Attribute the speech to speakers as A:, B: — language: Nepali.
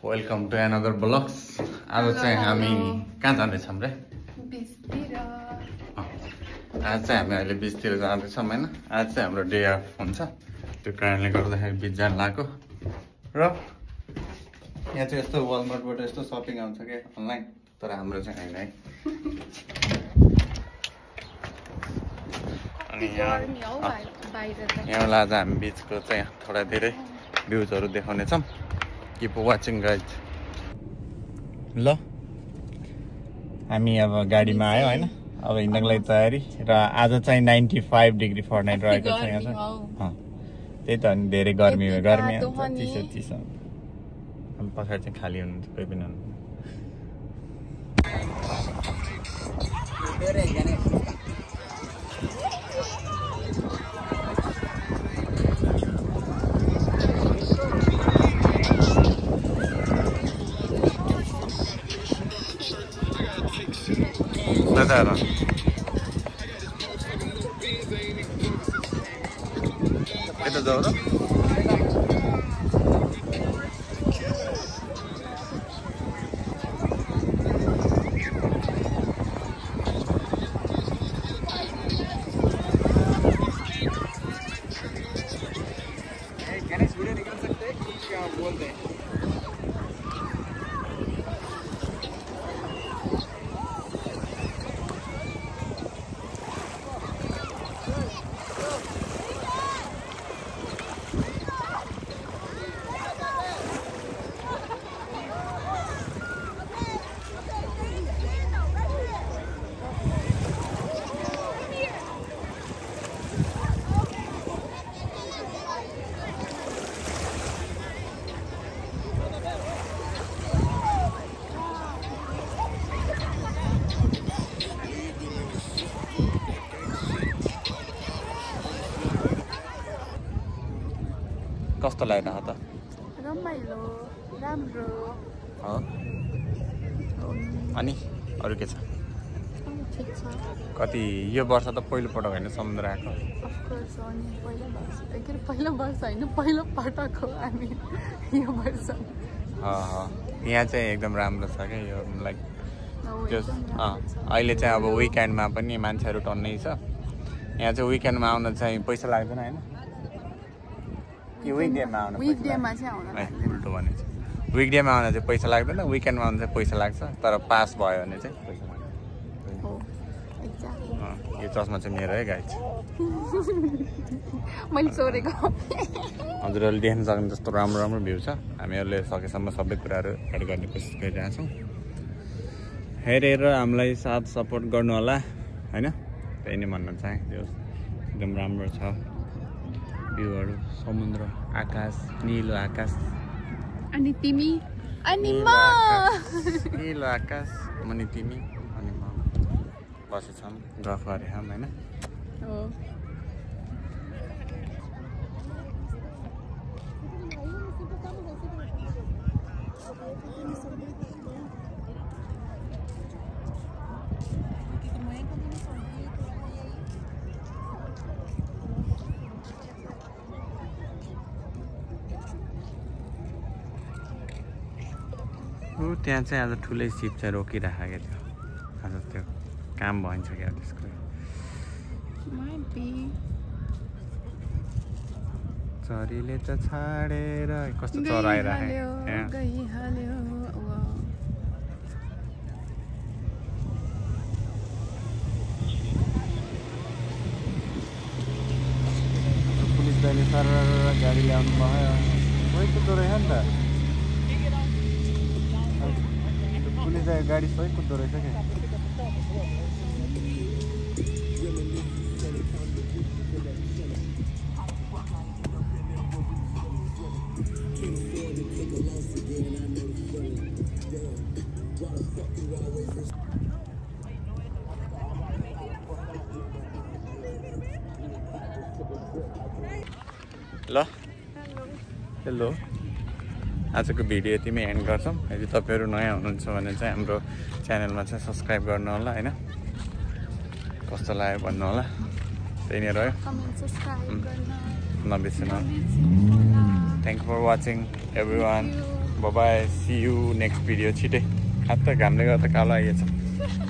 A: Welcome to another blogs. आज चाहिँ हामी कहाँ जाँदैछौँ रे?
B: बिचतिर।
A: आज चाहिँ हामी अहिले बिचतिर जाँदैछौँ होइन। आज चाहिँ हाम्रो डे अफ हुन्छ, त्यो कारणले गर्दाखेरि बिच जान लाग्यो। र यहाँ चाहिँ यस्तो वालमार्टबाट यस्तो सपिङ आउँछ क्या अनलाइन, तर हाम्रो चाहिँ होइन है। अनि यहाँलाई आज हामी बिचको चाहिँ थोडा धेरै भ्युजहरू देखाउनेछौँ। Keep watching guys. ल हामी अब गाडीमा आयो होइन, अब हिँड्नको लागि तयारी। र आज चाहिँ 95 डिग्री फरेनहाइट रहेको छ यहाँ चाहिँ। त्यही त अनि धेरै गर्मी हो, गर्मी चिसो चिसो। अब पछाडि चाहिँ खाली हुनुहुन्छ, कोही पनि हुनुहुन्छ। Better. Ito daw no? Ganesh video निकाल सकते हैं क्या बोलते हैं? कस्तो लागिरहेको त?
B: रमाइलो, राम्रो।
A: हो। अनि अरू के छ?
B: ठिक छ।
A: कति यो वर्ष त पहिलो पटक होइन समुद्र आएको?
B: अफकोर्स हो नि, पहिलो वर्ष होइन, पहिलो पटक हो हामी यो वर्ष।
A: यहाँ चाहिँ एकदम राम्रो छ क्या यो, लाइक त्यो अहिले चाहिँ अब विकेन्डमा पनि मान्छेहरू टन्नै छ। यहाँ चाहिँ विकेन्डमा आउन चाहिँ पैसा लाग्दैन होइन? विकडेमा आउनु,
B: विकडेमा चाहिँ आउनु
A: उल्टो भने चाहिँ विकडेमा आउन चाहिँ पैसा लाग्दैन, विकेन्डमा आउनु चाहिँ पैसा लाग्छ। तर पास भयो भने चाहिँ पैसा लाग्छ। यो चस्मा चाहिँ मेरो है गाइज,
B: मैले चोरेको।
A: हजुरहरूले देख्न सक्ने जस्तो राम्रो राम्रो भ्यू छ। हामीहरूले सकेसम्म सबै कुराहरू एड गर्ने कोसिस गरिरहेछौँ। हेरेर हामीलाई साथ सपोर्ट गर्नु होला होइन, त्यही नै भन्न चाहे। त्यो एकदम राम्रो छ भ्यूहरू, समुद्र, आकाश, निलो आकाश।
B: अनि तिमी अनि म,
A: निलो आकाश, अनि तिमी अनि म बसेछौँ, गफ गरेछौँ होइन। त्यहाँ चाहिँ आज ठुलै सिप चाहिँ रोकिराखेको थियो, आज त्यो काम भइन्छ क्या त्यसको। चरीले त छाडेर कस्तो चराइराख्यो। पुलिस दाइले सर गाडी ल्याउनु भयो, सही कुद्दो रहेछ नि त। पुलिस दाइ गाडी सही कुद्दो रहेछ क्या। ल हेलो, आजको भिडियो यतिमै एन्ड गर्छौँ। यदि तपाईँहरू नयाँ हुनुहुन्छ भने चाहिँ हाम्रो च्यानलमा चाहिँ सब्सक्राइब गर्नु होला होइन। कस्तो लाग्यो भन्नु होला। त्यही नै रह्यो, नबिर्सनु। Thank you for watching everyone. Bye see you next video छिटै खात घामले गर्दा कालो आइएछ